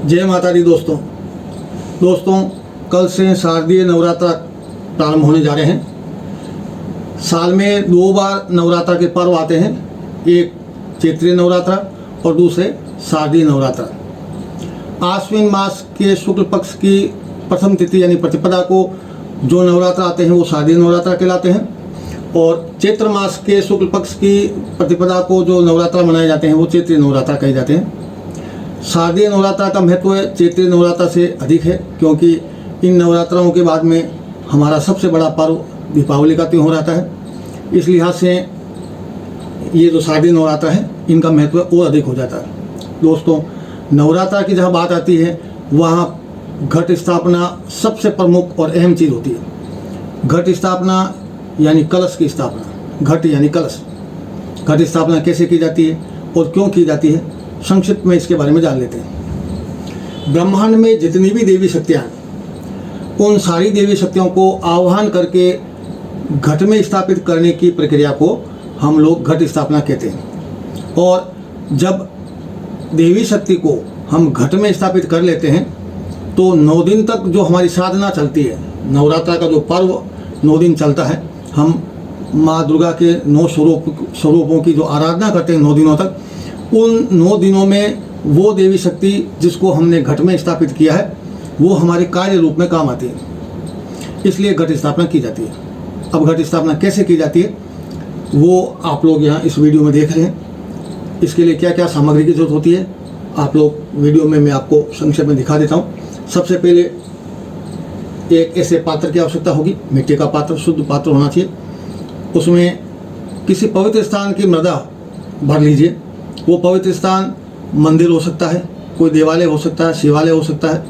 जय माता दी दोस्तों कल से शारदीय नवरात्र प्रारंभ होने जा रहे हैं। साल में 2 बार नवरात्र के पर्व आते हैं, एक चैत्रीय नवरात्र और दूसरे शारदीय नवरात्र। आश्विन मास के शुक्ल पक्ष की प्रथम तिथि यानी प्रतिपदा को जो नवरात्र आते हैं वो शारदीय नवरात्र कहलाते हैं, और चैत्र मास के शुक्ल पक्ष की प्रतिपदा को जो नवरात्र मनाए जाते हैं वो चैत्रीय नवरात्र कहे जाते हैं। शारदीय नवरात्र का महत्व चैत्रीय नवरात्र से अधिक है, क्योंकि इन नवरात्रों के बाद में हमारा सबसे बड़ा पर्व दीपावली का त्योहार आता है। इस लिहाज से ये जो शारदीय नवरात्र है इनका महत्व और अधिक हो जाता है। दोस्तों, नवरात्र की जहाँ बात आती है वहाँ घट स्थापना सबसे प्रमुख और अहम चीज़ होती है। घट स्थापना यानी कलश की स्थापना, घट यानी कलश। घट स्थापना कैसे की जाती है और क्यों की जाती है, संक्षिप्त में इसके बारे में जान लेते हैं। ब्रह्मांड में जितनी भी देवी शक्तियाँ हैं उन सारी देवी शक्तियों को आह्वान करके घट में स्थापित करने की प्रक्रिया को हम लोग घट स्थापना कहते हैं। और जब देवी शक्ति को हम घट में स्थापित कर लेते हैं तो 9 दिन तक जो हमारी साधना चलती है, नवरात्र का जो पर्व 9 दिन चलता है, हम माँ दुर्गा के 9 स्वरूपों की जो आराधना करते हैं 9 दिनों तक, उन 9 दिनों में वो देवी शक्ति जिसको हमने घट में स्थापित किया है वो हमारे कार्य रूप में काम आती है, इसलिए घट स्थापना की जाती है। अब घट स्थापना कैसे की जाती है वो आप लोग यहाँ इस वीडियो में देख रहे हैं। इसके लिए क्या क्या सामग्री की जरूरत होती है आप लोग वीडियो में मैं आपको संक्षेप में दिखा देता हूँ। सबसे पहले एक ऐसे पात्र की आवश्यकता होगी, मिट्टी का पात्र, शुद्ध पात्र होना चाहिए। उसमें किसी पवित्र स्थान की मृदा भर लीजिए। वो पवित्र स्थान मंदिर हो सकता है, कोई देवालय हो सकता है, शिवालय हो सकता है,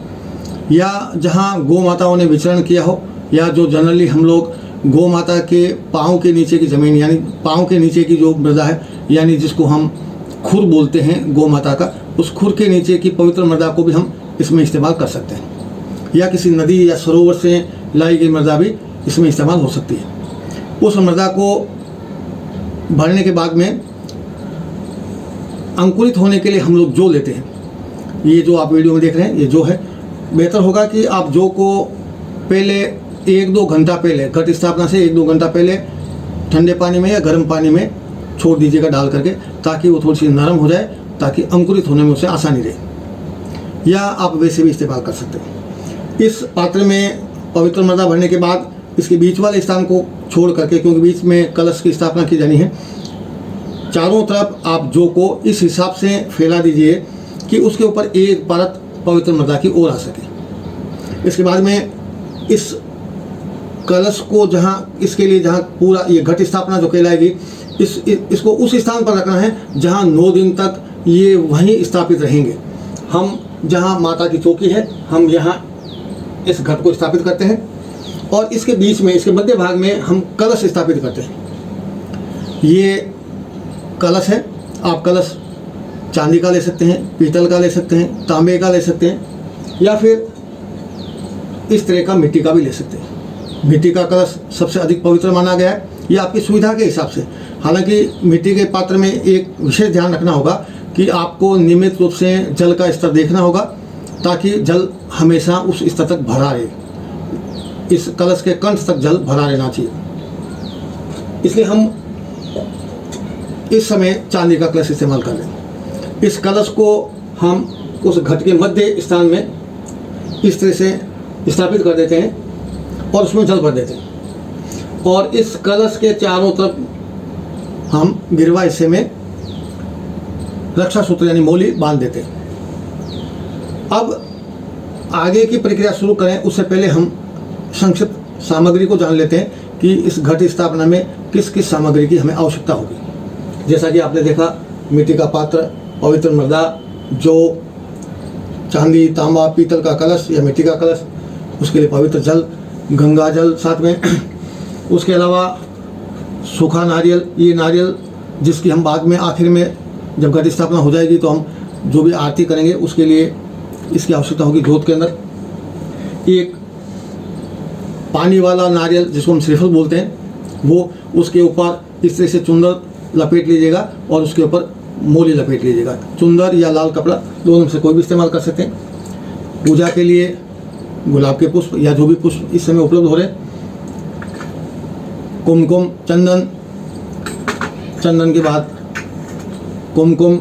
या जहाँ गौ माताओं ने विचरण किया हो, या जो जनरली हम लोग गौ माता के पाँव के नीचे की ज़मीन यानी पाँव के नीचे की जो मृदा है, यानी जिसको हम खुर बोलते हैं गौ माता का, उस खुर के नीचे की पवित्र मृदा को भी हम इसमें इस्तेमाल कर सकते हैं, या किसी नदी या सरोवर से लाई गई मृदा भी इसमें इस्तेमाल हो सकती है। उस मृदा को भरने के बाद में अंकुरित होने के लिए हम लोग जौ लेते हैं। ये जो आप वीडियो में देख रहे हैं ये जौ है। बेहतर होगा कि आप जौ को पहले 1-2 घंटा पहले, घट स्थापना से 1-2 घंटा पहले ठंडे पानी में या गर्म पानी में छोड़ दीजिएगा डाल करके, ताकि वो थोड़ी सी नरम हो जाए, ताकि अंकुरित होने में उसे आसानी रहे। या आप वैसे भी इस्तेमाल कर सकते हैं। इस पात्र में पवित्र मृदा भरने के बाद इसके बीच वाले स्थान को छोड़ करके, क्योंकि बीच में कलश की स्थापना की जानी है, चारों तरफ आप जौ को इस हिसाब से फैला दीजिए कि उसके ऊपर एक परत पवित्र मृदा की ओर आ सके। इसके बाद में इस कलश को इसके लिए जहाँ पूरा ये घट स्थापना जो कहलाएगी, इसको उस स्थान पर रखना है जहाँ 9 दिन तक ये वहीं स्थापित रहेंगे। हम जहाँ माता की चौकी है हम यहाँ इस घट को स्थापित करते हैं, और इसके बीच में, इसके मध्य भाग में हम कलश स्थापित करते हैं। ये कलश है। आप कलश चांदी का ले सकते हैं, पीतल का ले सकते हैं, तांबे का ले सकते हैं, या फिर इस तरह का मिट्टी का भी ले सकते हैं। मिट्टी का कलश सबसे अधिक पवित्र माना गया है, ये आपकी सुविधा के हिसाब से। हालांकि मिट्टी के पात्र में एक विशेष ध्यान रखना होगा कि आपको नियमित रूप से जल का स्तर देखना होगा, ताकि जल हमेशा उस स्तर तक भरा रहे। इस कलश के कंठ तक जल भरा रहना चाहिए। इसलिए हम इस समय चांदी का कलश इस्तेमाल कर लें। इस कलश को हम उस घट के मध्य स्थान में इस तरह से स्थापित कर देते हैं और उसमें जल भर देते हैं, और इस कलश के चारों तरफ हम गिरवा हिस्से में रक्षा सूत्र यानी मौली बांध देते हैं। अब आगे की प्रक्रिया शुरू करें उससे पहले हम संक्षिप्त सामग्री को जान लेते हैं कि इस घट स्थापना में किस किस सामग्री की हमें आवश्यकता होगी। जैसा कि आपने देखा, मिट्टी का पात्र, पवित्र मृदा, जो चांदी, तांबा, पीतल का कलश या मिट्टी का कलश, उसके लिए पवित्र जल, गंगा जल साथ में। उसके अलावा सूखा नारियल, ये नारियल जिसकी हम बाद में आखिर में जब घट स्थापना हो जाएगी तो हम जो भी आरती करेंगे उसके लिए इसकी आवश्यकता होगी। जोत के अंदर एक पानी वाला नारियल जिसको हम श्रीफल बोलते हैं, वो उसके ऊपर इस तरह से चुंदर लपेट लीजिएगा और उसके ऊपर मोली लपेट लीजिएगा। चुंदर या लाल कपड़ा दोनों में से कोई भी इस्तेमाल कर सकते हैं। पूजा के लिए गुलाब के पुष्प या जो भी पुष्प इस समय उपलब्ध हो रहे, कुमकुम, चंदन, चंदन के बाद कुमकुम,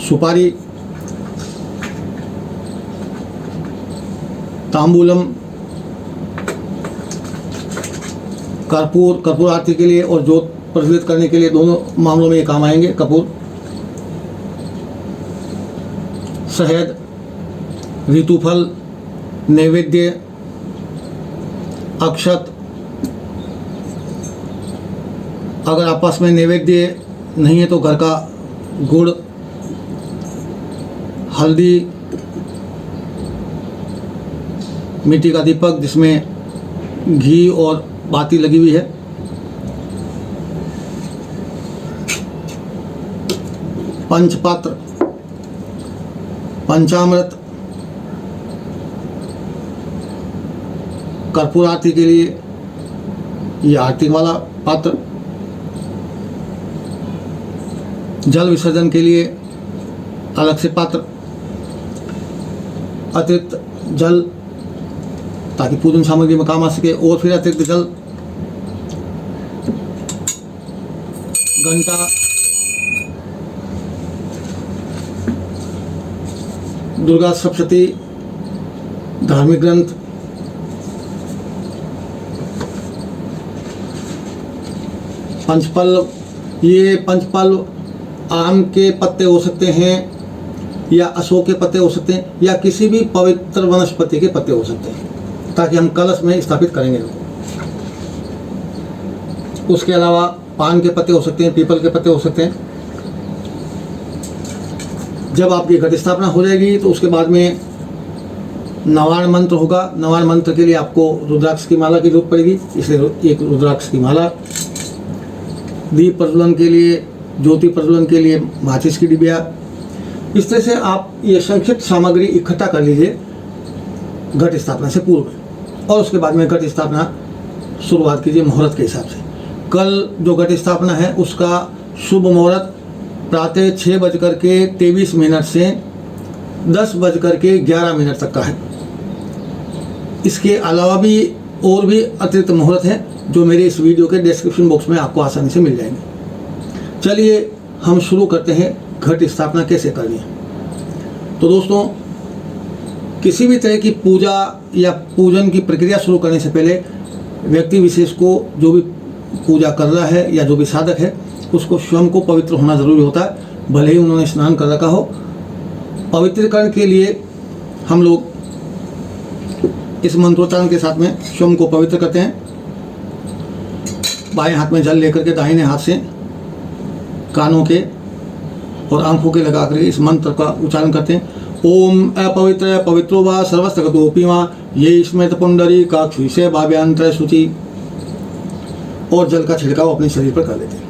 सुपारी, तांबूलम, कर्पूर, कर्पूर आरती के लिए और ज्योत प्रज्वलित करने के लिए दोनों मामलों में ये काम आएंगे। कपूर, शहद, ऋतुफल, नैवेद्य, अक्षत। अगर आप पास में नैवेद्य नहीं है तो घर का गुड़, हल्दी, मिट्टी का दीपक जिसमें घी और बाती लगी हुई है, पंचपात्र, पंचामृत, कर्पूर आरती के लिए ये आरती वाला पात्र, जल विसर्जन के लिए अलग से पात्र, अतिरिक्त जल ताकि पूजन सामग्री में काम आ सके, और फिर अतिरिक्त जल, घंटा, दुर्गा सप्तशती, धार्मिक ग्रंथ, पंचपल्लव। ये पंचपल्लव आम के पत्ते हो सकते हैं या अशोक के पत्ते हो सकते हैं या किसी भी पवित्र वनस्पति के पत्ते हो सकते हैं, ताकि हम कलश में स्थापित करेंगे। उसके अलावा पान के पत्ते हो सकते हैं, पीपल के पत्ते हो सकते हैं। जब आपकी घट स्थापना हो जाएगी तो उसके बाद में नवाण मंत्र होगा। नवाण मंत्र के लिए आपको रुद्राक्ष की माला की जरूरत पड़ेगी, इसलिए एक रुद्राक्ष की माला। दीप प्रज्वलन के लिए, ज्योति प्रज्वलन के लिए माचिस की डिबिया। इस तरह से आप ये संक्षिप्त सामग्री इकट्ठा कर लीजिए घट स्थापना से पूर्व, और उसके बाद में घट स्थापना शुरुआत कीजिए मुहूर्त के हिसाब से। कल जो घट स्थापना है उसका शुभ मुहूर्त प्रातः 6:23 से 10:11 तक का है। इसके अलावा भी और भी अतिरिक्त मुहूर्त हैं जो मेरे इस वीडियो के डिस्क्रिप्शन बॉक्स में आपको आसानी से मिल जाएंगे। चलिए हम शुरू करते हैं घट स्थापना कैसे करनी है। तो दोस्तों, किसी भी तरह की पूजा या पूजन की प्रक्रिया शुरू करने से पहले व्यक्ति विशेष को, जो भी पूजा कर रहा है या जो भी साधक है, उसको स्वयं को पवित्र होना जरूरी होता है। भले ही उन्होंने स्नान कर रखा हो, पवित्रीकरण के लिए हम लोग इस मंत्रोच्चारण के साथ में स्वयं को पवित्र करते हैं। बाएं हाथ में जल लेकर के दाहिने हाथ से कानों के और आंखों के लगाकर इस मंत्र का उच्चारण करते हैं। ओम अपवित्र पवित्रो वा सर्वस्तगतोऽपि वा ये स्मृत पुंडरी काक्षु से भाव्यांतर शुचि, और जल का छिड़काव अपने शरीर पर कर लेते हैं।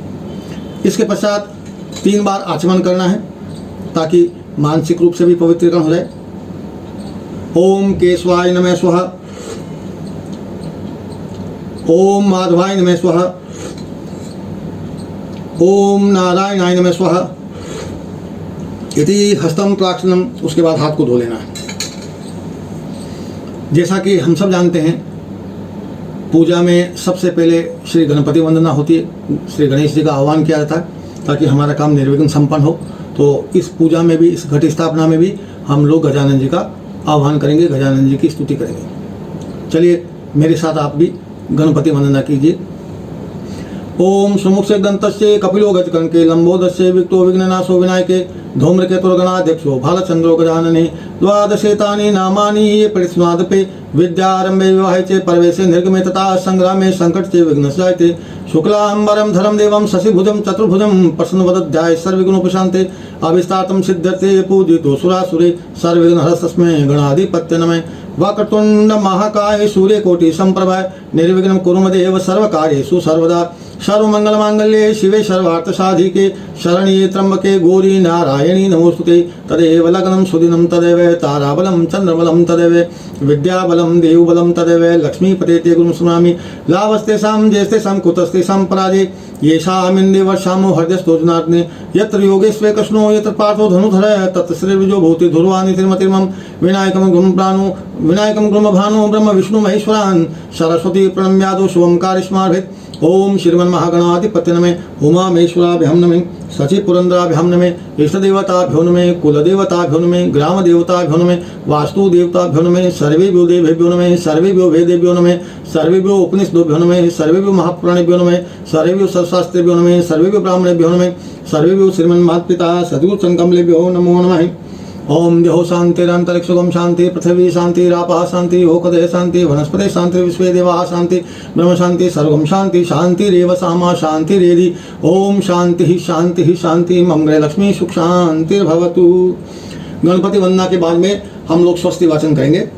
इसके पश्चात 3 बार आचमन करना है ताकि मानसिक रूप से भी पवित्रीकरण हो जाए। ओम केशवाय नमः स्वाहा, ओम माधवाय नमः स्वाहा, ओम नारायणाय नमः स्वाहा इति हस्तम प्राक्षणम। उसके बाद हाथ को धो लेना है। जैसा कि हम सब जानते हैं, पूजा में सबसे पहले श्री गणपति वंदना होती है, श्री गणेश जी का आह्वान किया जाता है ताकि हमारा काम निर्विघ्न संपन्न हो। तो इस पूजा में भी, इस घट स्थापना में भी हम लोग गजानन जी का आह्वान करेंगे, गजानन जी की स्तुति करेंगे। चलिए मेरे साथ आप भी गणपति वंदना कीजिए। ओम सुमुख दंतस्य कपिलो गजकंके लंबोदस्य विक्तो विघ्ननाशो विनायके धूम्रकेतुर्गणाध्यक्षो भालचंद्रो गजानने द्वादशेतानि नामानि ये परिस्मादपे विद्यारंभे विवाहे च परवेशे निर्गमे तथा संग्रामे संकट च विघ्नस्यायते शुक्लांबरम धरम देवम शशिभुजम चतुर्भुजम प्रसन्नवदध्याय सर्वविघ्नोपशान्ते अभिष्टार्थं सिद्ध्यर्थे पूजितो सुरासुरे सर्वविघ्नहरस्तस्मै गणाधिपत्य नमः। वक्रतुंड महाकाय सूर्यकोटि संप्रभा निर्विघ्नं कुरु मे देव सर्वकार्येषु सर्वदा। सर्वमंगलमांगल्ये शिवे सर्वार्थ साधिके शरण्ये त्र्यंबके गौरी नारायणी नमोस्तुते। तदेव लग्नं सुदिनं तदेव ताराबलं चंद्रबलं तदेव विद्याबलं देवबलं तदेव लक्ष्मीपते ते गुरुं स्मरामि। लाभस्तेषां ज्येष्ठेषां कुतस्तेषां पराजे येषामिन्दे वर्षामो हृदयस्तोजनाग्ने यत्र योगेश्वे कृष्णो यत्र पार्थो धनुधरः तत्र श्रीर्विजो भूति ध्रुवानि तिर्मतिर्मम विनायकं गुरुमभानो ब्रह्म विष्णु महेश्वरान् सरस्वती प्रणम्यादो शुभं कारिष्मार्भित् ओम श्रीमन्महागणाधिपत्य नमः उमामेश्वराभ्यां नमः सचिपुरंदराभ्यां नमः इष्टदेवताभ्यो नमः कुलदेवताभ्यो नमः ग्रामदेवताभ्यो नमः वास्तुदेवताभ्यो नमः सर्वेभ्यो देवेभ्यो नमः सर्वेभ्यो वेदेभ्यो नमः सर्वेभ्यो उपनिषदोभ्यो नमः सर्वेभ्यो महापुराणेभ्यो नमः सर्वेभ्यो सर्वशास्त्रेभ्यो नमः सर्वेभ्यो ब्राह्मणेभ्यो नमः सर्वेभ्यो श्रीमन्मातपिता सद्गुरुचरणकमलेभ्यो नमो नमः। ओम देहो शांतिरंतरिक्षगम शांति पृथ्वी शांति रापः शांति ओकदय शांति वनस्पति शांति विश्वे देवाः शांति ब्रह्म शांति सर्वम शांति शांतिरेव सामा शांतिरेधि ओम शांति शांति शांति मंगल लक्ष्मी सुख शांतिर्भवतु। गणपति वंदना के बाद में हम लोग स्वस्ति वाचन करेंगे।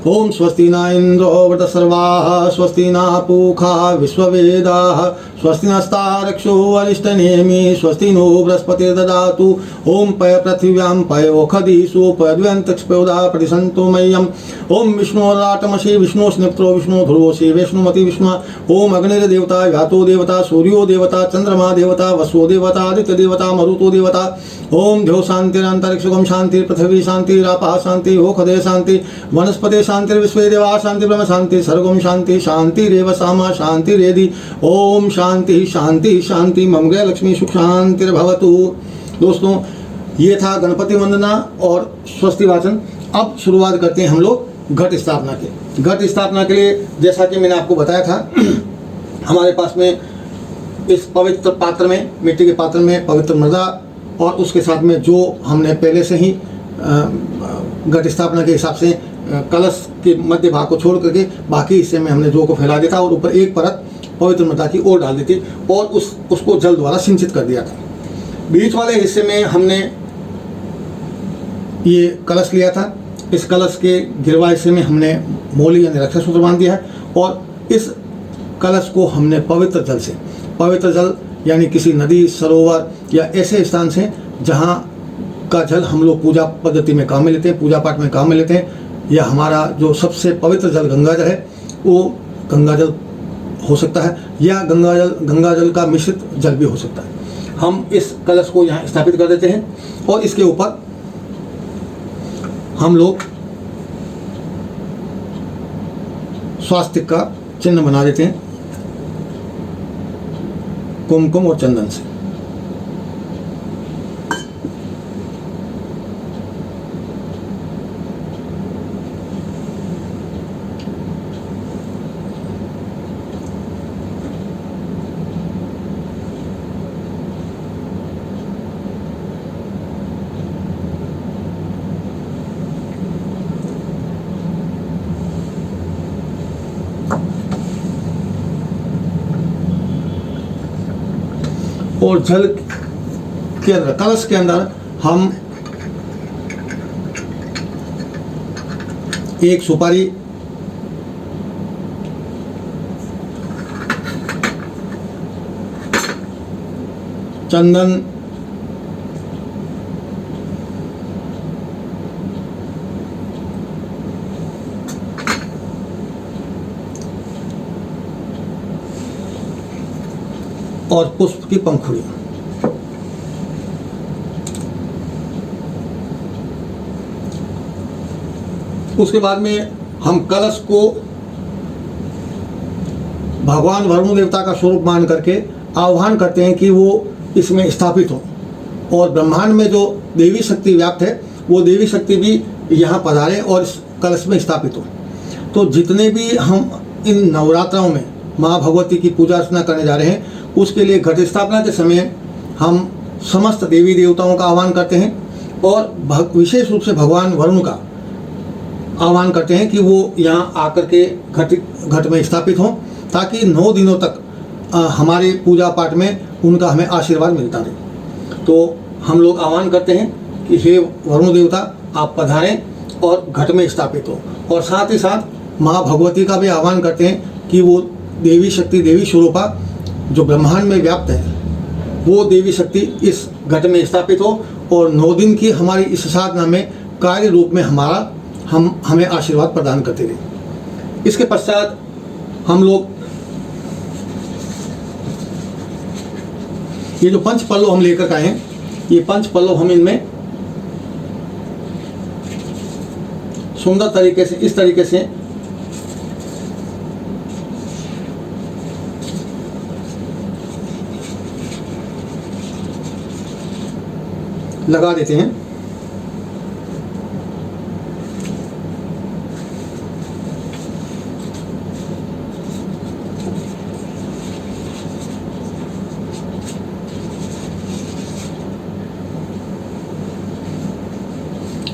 ओम स्वस्ति न इंद्रो वृत सर्वाः स्वस्ति न पूषा विश्ववेदाः स्वस्ति नस्तारक्षो अरिष्टनेमि स्वस्ति नो बृहस्पतिर्ददातु। ओम पय पृथिव्यां पयोखदिषु पयद्व्यन्तक्षपयोदा प्रतिसंतो मह्यम्। ओम विष्णोराटमसि विष्णुस्निप्त्रो विष्णु ध्रुवोसि विष्णुमति विष्णु। ओम अग्निर्देवता व्यातो देवता सूर्यो देवता चंद्रमा देवता वसुओ देवता आदित्य देवता मरुतो देवता। ओम ध्यो शांतिरंतरिक्षगम शांति पृथ्वी शांति रापः शांति ओखदय शांति वनस्पति शांति विश्वे देवा शांति ब्रह्म शांति सर्वम शांति शांतिरेव सामा शांतिरेधि ओम शांति शांति शांति मंगल लक्ष्मी सुख शांतिर्भवतु। दोस्तों, ये था गणपति वंदना और स्वस्ति वाचन। अब शुरुआत करते हैं हम लोग घट स्थापना के। घट स्थापना के लिए जैसा कि मैंने आपको बताया था, हमारे पास में इस पवित्र पात्र में, मिट्टी के पात्र में पवित्र मृदा और उसके साथ में जो हमने पहले से ही घट स्थापना के हिसाब से कलश के मध्य भाग को छोड़ करके बाकी हिस्से में हमने जौ को फैला दिया था और ऊपर एक परत पवित्र मृदा की ओर डाल दी थी और उसको जल द्वारा सिंचित कर दिया था। बीच वाले हिस्से में हमने ये कलश लिया था। इस कलश के गिरवा हिस्से में हमने मौली यानी रक्षा सूत्र बांध दिया है और इस कलश को हमने पवित्र जल से, पवित्र जल यानी किसी नदी सरोवर या ऐसे स्थान से जहाँ का जल हम लोग पूजा पद्धति में काम में लेते हैं, पूजा पाठ में काम में लेते हैं, या हमारा जो सबसे पवित्र जल गंगा जल है वो गंगा जल हो सकता है या गंगा जल का मिश्रित जल भी हो सकता है। हम इस कलश को यहाँ स्थापित कर देते हैं और इसके ऊपर हम लोग स्वास्तिक का चिन्ह बना देते हैं कुमकुम और चंदन से। और जल के अंदर, कलश के अंदर हम एक सुपारी, चंदन, और पुष्प की पंखुड़ी, उसके बाद में हम कलश को भगवान वरुण देवता का स्वरूप मान करके आह्वान करते हैं कि वो इसमें स्थापित हो और ब्रह्मांड में जो देवी शक्ति व्याप्त है वो देवी शक्ति भी यहाँ पधारे और इस कलश में स्थापित हो। तो जितने भी हम इन नवरात्रों में माँ भगवती की पूजा अर्चना करने जा रहे हैं उसके लिए घट स्थापना के समय हम समस्त देवी देवताओं का आह्वान करते हैं और विशेष रूप से भगवान वरुण का आह्वान करते हैं कि वो यहाँ आकर के घट में स्थापित हों ताकि 9 दिनों तक हमारे पूजा पाठ में उनका हमें आशीर्वाद मिलता रहे। तो हम लोग आह्वान करते हैं कि हे वरुण देवता आप पधारें और घट में स्थापित हो, और साथ ही साथ माँ भगवती का भी आह्वान करते हैं कि वो देवी शक्ति, देवी स्वरूपा जो ब्रह्मांड में व्याप्त है वो देवी शक्ति इस घट में स्थापित हो और 9 दिन की हमारी इस साधना में कार्य रूप में हमें आशीर्वाद प्रदान करते रहे। इसके पश्चात हम लोग ये जो पंच पल्लव हम लेकर आए हैं, ये पंच पल्लव हम इनमें सुंदर तरीके से इस तरीके से लगा देते हैं।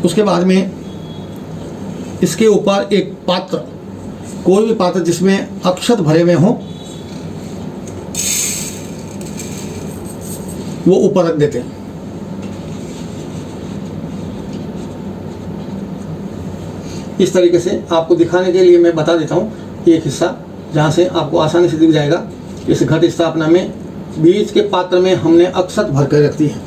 उसके बाद में इसके ऊपर एक पात्र, कोई भी पात्र जिसमें अक्षत भरे हुए हों, वो ऊपर रख देते हैं। इस तरीके से आपको दिखाने के लिए मैं बता देता हूँ एक हिस्सा जहाँ से आपको आसानी से दिख जाएगा। इस घट स्थापना में बीच के पात्र में हमने अक्षत भर कर रख दी है।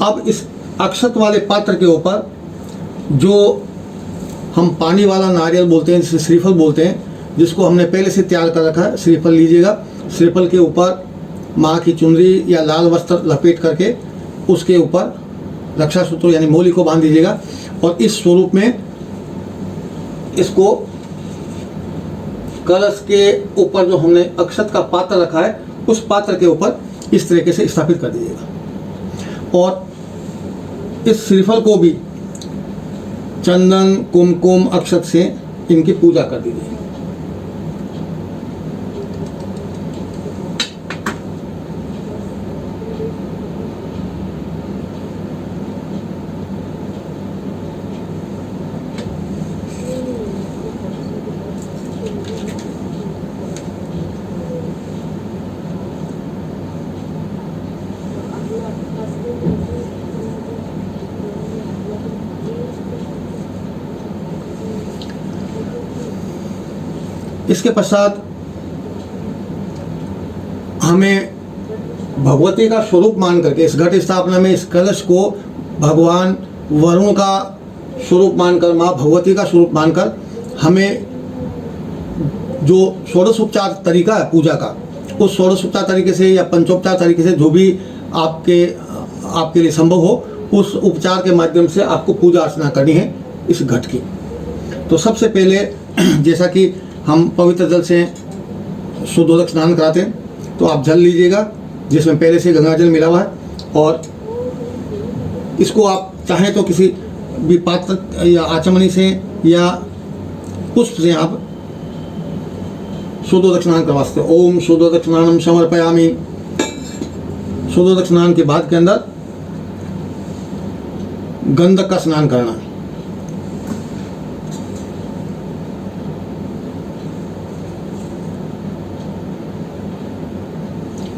अब इस अक्षत वाले पात्र के ऊपर जो हम पानी वाला नारियल बोलते हैं, जिसे श्रीफल बोलते हैं, जिसको हमने पहले से तैयार कर रखा है, श्रीफल लीजिएगा। श्रीफल के ऊपर माँ की चुनरी या लाल वस्त्र लपेट करके उसके ऊपर रक्षा सूत्र यानी मौली को बांध दीजिएगा और इस स्वरूप में इसको कलश के ऊपर जो हमने अक्षत का पात्र रखा है उस पात्र के ऊपर इस तरीके से स्थापित कर दीजिएगा और इस श्रीफल को भी चंदन कुमकुम अक्षत से इनकी पूजा कर दीजिए। इसके पश्चात हमें भगवती का स्वरूप मान करके इस घट स्थापना में इस कलश को भगवान वरुण का स्वरूप मानकर, माँ भगवती का स्वरूप मानकर, हमें जो षोडशोपचार तरीका है पूजा का, उस षोडशोपचार तरीके से या पंचोपचार तरीके से जो भी आपके लिए संभव हो, उस उपचार के माध्यम से आपको पूजा अर्चना करनी है इस घट की। तो सबसे पहले जैसा कि हम पवित्र जल से शुद्धोदक स्नान कराते हैं, तो आप जल लीजिएगा जिसमें पहले से गंगा जल मिला हुआ है और इसको आप चाहें तो किसी भी पात्र या आचमनी से या पुष्प से आप शुद्धोदक स्नान करवा सकते हो। ओम शुद्धोदक स्नानम समर्पयामि। शुद्धोदक स्नान के बाद के अंदर गंधक का स्नान करना है।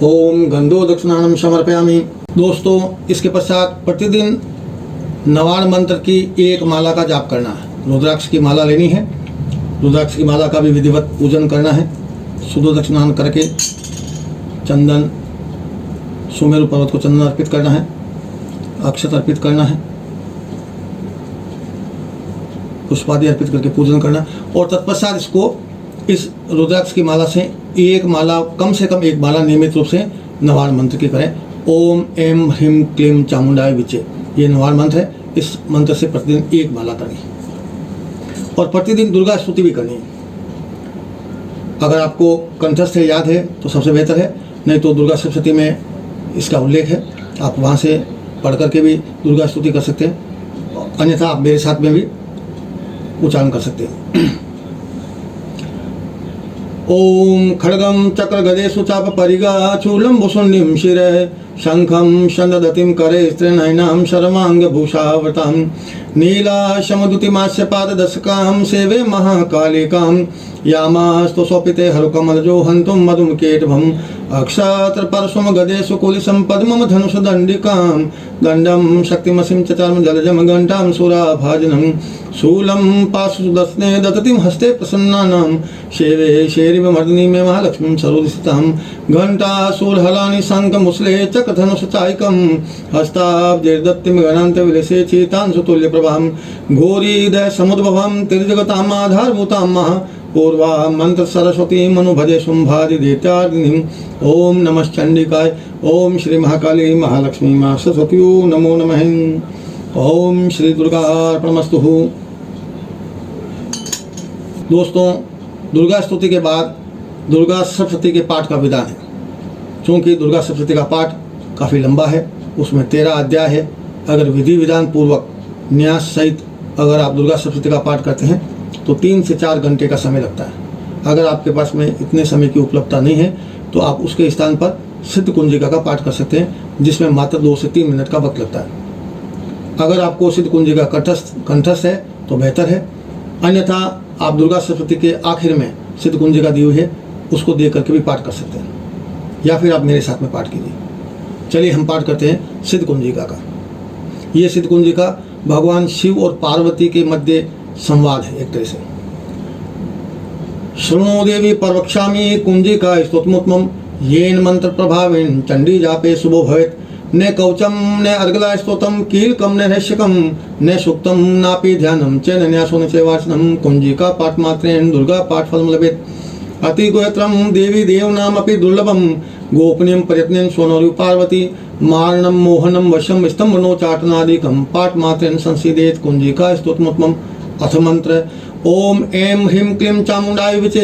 ओम गंधोदक स्नानम समर्पयामि। दोस्तों, इसके पश्चात प्रतिदिन नवाण मंत्र की एक माला का जाप करना है। रुद्राक्ष की माला लेनी है, रुद्राक्ष की माला का भी विधिवत पूजन करना है। शुद्धोदक स्नान करके चंदन, सुमेरु पर्वत को चंदन अर्पित करना है, अक्षत अर्पित करना है, पुष्पादि अर्पित करके पूजन करना और तत्पश्चात इसको इस रुद्राक्ष की माला से एक माला, कम से कम एक माला नियमित रूप से नवाण मंत्र की करें। ओम एम ह्रीम क्लीम चामुंडाय विचे, ये नवाण मंत्र है। इस मंत्र से प्रतिदिन एक माला करनी है और प्रतिदिन दुर्गा स्तुति भी करनी है। अगर आपको कंठस्थ है, याद है तो सबसे बेहतर है, नहीं तो दुर्गा सप्तशती में इसका उल्लेख है, आप वहाँ से पढ़ करके भी दुर्गा स्तुति कर सकते हैं, अन्यथा आप मेरे साथ में भी उच्चारण कर सकते हैं। ओम खड्गम चक्र गदेषु चाप परिगा चूलम भुसुंडिम शिरे शंखम शंददतिम करे स्त्रीनयनाम शर्मांग भूषावताम नीला शमदुतिमास्य पाददशकाम सेवे महाकालिकाम यामास्तु सोपिते हरुकमल जो हंतुम मधुमकेटभम अक्षात्र परशुम गदेषु कुलिसम पद्मम धनुष दंडिकाम दंडम शक्तिमसिम चचारम जलजम घंटाम सुराभाजनम शूलम पाशुदस्ने दततिम हस्ते प्रसन्नानाम शेवे शेरिवमर्दिनी में महालक्ष्मीं सरोदिस्ताम घंटा शूलहलानि शंख मुसले चक्रधनुष चायकम हस्ताब्जैर्दत्तिम गणान्त विलसे चेतांशु तुल्य प्रभम घोरीदय समुद्भवम तिर्जगताम आधारभूताम महा पूर्वा मंत्र सरस्वती मनु भजे शुंभादि देत्यादिनीम। ओम नमः चंडिकाय। ओम श्री महाकाली महालक्ष्मी मां सरस्वती नमो नमः। ओम श्री दुर्गा अर्पणमस्तु। दोस्तों, दुर्गा स्तुति के बाद दुर्गा सप्तशती के पाठ का विधान है। क्योंकि दुर्गा सप्तशती का पाठ काफ़ी लंबा है, उसमें 13 अध्याय है। अगर विधि विधान पूर्वक न्यास सहित अगर आप दुर्गा सप्तशती का पाठ करते हैं तो 3 से 4 घंटे का समय लगता है। अगर आपके पास में इतने समय की उपलब्धता नहीं है तो आप उसके स्थान पर सिद्ध कुंजिका का पाठ कर सकते हैं, जिसमें मात्र 2 से 3 मिनट का वक्त लगता है। अगर आपको सिद्ध कुंजिका कंठस्थ है तो बेहतर है, अन्यथा आप दुर्गा सप्तशती के आखिर में सिद्ध कुंजिका दी हुई है उसको देख करके भी पाठ कर सकते हैं, या फिर आप मेरे साथ में पाठ कीजिए। चलिए हम पाठ करते हैं सिद्ध कुंजिका का। ये सिद्ध कुंजिका भगवान शिव और पार्वती के मध्य संवाद है एक तरह से। शृणु देवी प्रवक्ष्यामि कुंजिका स्तोत्रमुत्तमं येन मंत्र प्रभावेन चंडी जापे शुभो भवेत्। न कवचम न अर्गला स्तोत्रम कीलकम न रहस्यकम न सूक्तम नापि ध्यानम च न न्यासो न चैवार्चनम। कुंजिका पाठ मात्रेण दुर्गा पाठ फलम लभेत्। अति गोत्रम देवी देवनामपि दुर्लभम गोपनीयम प्रयत्नेन स्वनोरु पार्वती मारणम मोहनम वशम स्तंभनो चाटनादिकम पाठ मात्रेण संसीदेत। कुंजिका स्तोत्रमुत्तमम्। अथ मंत्र ओम ऐं ह्रीं क्लीं चामुंडाय विचे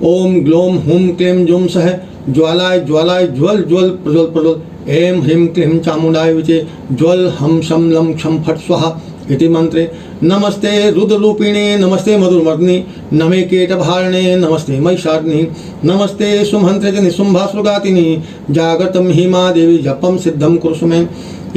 ओम ग्लौं हुं क्लीं जुं सह ज्वालाय ज्वालाय ज्वल ज्वल प्रज्वल प्रज्वल ऐं ह्रीं क्लीं चामुंडाय विचे ज्वल हम शम लं क्षम फट स्वाहा इति मंत्रे। नमस्ते रुद्ररूपिणे नमस्ते मधुर्मर्दिने नमे कीटभारणे नमस्ते महिषार्दिने नमस्ते शुंभंत्रजनि शुंभासुरघातिनि जागृतं हीमा देवी जपम सिद्धम कुरुषु मे।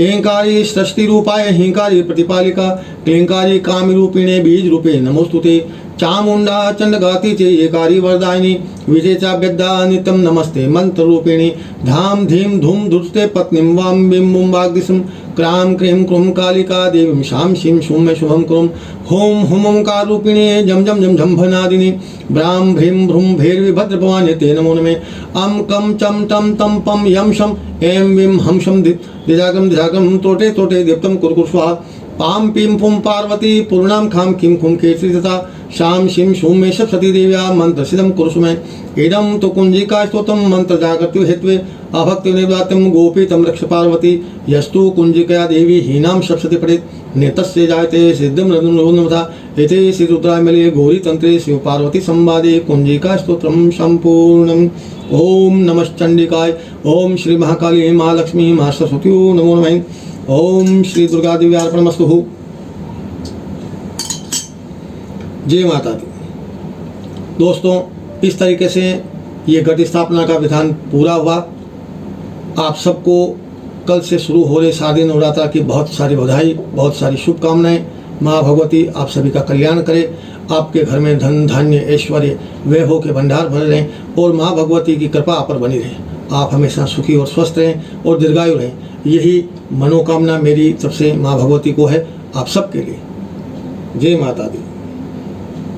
ऐंकारी सृष्टि रूपाय हिंकारी प्रतिपालिका क्लींकारी कामी रूपिणे बीज रूपे नमोस्तुते। चामुंडा चंडघाती चे एकारी वरदायिनी विजयचा व्यद्धा नित्यं नमस्ते मंत्र रूपिणी। धाम धीम धूम धुस्ते पत्नीं वाम बिं बुं वाग्दिशं क्रां क्रीं क्रूं कालिका देवीं शां शीं शूं मे शुभं कुरुं। होम हुम ओंकार रूपिणे जम जम जम झंभनादिनी ब्रां भ्रीं भ्रूं भैरवी भद्रभवानी ते नमो नमे। अम कम चम टम तम पम यम शम ऐं विम हम शम दिजागम दिजागम तोटे तोटे दीप्तम कुरकुर स्वाहा। पाम पीम पुम पार्वती पूर्णाम खाम किम खुम केसरी तथा शाम शिम शूम मे सप्तशती देव्या मंत्र सिद्धम कुरुषु मे। इदम तो कुंजिका स्तोत्रम मंत्र जागृति हेत्वे अभक्ति निवात्यम गोपीतम रक्ष पार्वती यस्तु कुंजिकया देवी हीनाम सप्तशती पठेत् नेतस्य जायते सिद्धम रघुनमथा। इति श्री रुद्रायमले गौरी तंत्रे शिव पार्वती संवादे कुंजिका स्तोत्रम संपूर्णम्। ओम नमः चंडिकाय। ओम श्री महाकाली महालक्ष्मी मां सरस्वती नमो नमः। ओम श्री दुर्गा देवी अर्पणमस्तु। जय माता दी। दोस्तों, इस तरीके से ये घट स्थापना का विधान पूरा हुआ। आप सबको कल से शुरू हो रहे शारदीय नवरात्र की बहुत सारी बधाई, बहुत सारी शुभकामनाएं। माँ भगवती आप सभी का कल्याण करे, आपके घर में धन धान्य ऐश्वर्य वैभव के भंडार भरे रहें और माँ भगवती की कृपा आप पर बनी रहे। आप हमेशा सुखी और स्वस्थ रहें और दीर्घायु रहें, यही मनोकामना मेरी तरफ से माँ भगवती को है आप सबके लिए। जय माता दी।